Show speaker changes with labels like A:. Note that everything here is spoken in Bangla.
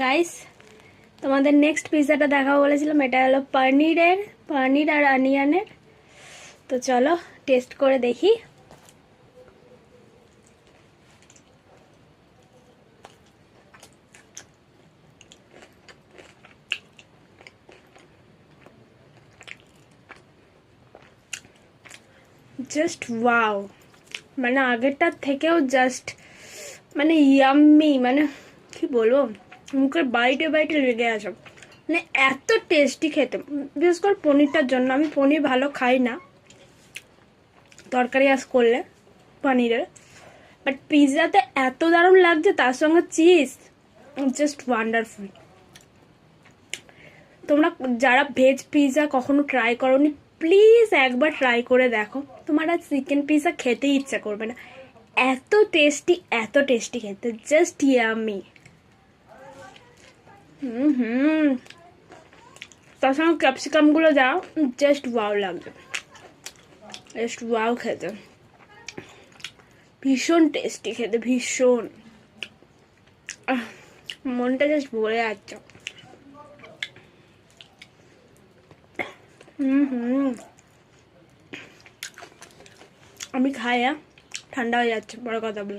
A: গাইস, তোমাদের নেক্সট পিৎজাটা দেখাবো বলেছিলাম। এটা হলো পনির আর অনিয়নের। তো চলো টেস্ট করে দেখি। জাস্ট ওয়াও, মানে আগেরটার থেকেও জাস্ট মানে ইয়াম্মি, মানে কি বলবো, মুখের বাইটে বাইটে লেগে আছে। মানে এত টেস্টি খেতে, বিশেষ করে পনিরটার জন্য। আমি পনির ভালো খাই না তরকারি আজ করলে পনিরের, বাট পিৎজাতে এত দারুণ লাগছে, তার সঙ্গে চিজ, জাস্ট ওয়ান্ডারফুল। তোমরা যারা ভেজ পিৎজা কখনো ট্রাই করোনি, প্লিজ একবার ট্রাই করে দেখো। তোমার আর চিকেন পিৎজা খেতেই ইচ্ছা করবে না, এত টেস্টি খেতে, জাস্ট ইয়ামি। হুম, তার সঙ্গে ক্যাপসিকামগুলো দাও, জাস্ট ওয়াও লাগবে, জাস্ট ওয়াও খেতে। ভীষণ টেস্টি খেতে, ভীষণ। মনটা জাস্ট ভরে যাচ্ছে। আমি খাই, ঠান্ডা হয়ে যাচ্ছে, বড় কথা বলে।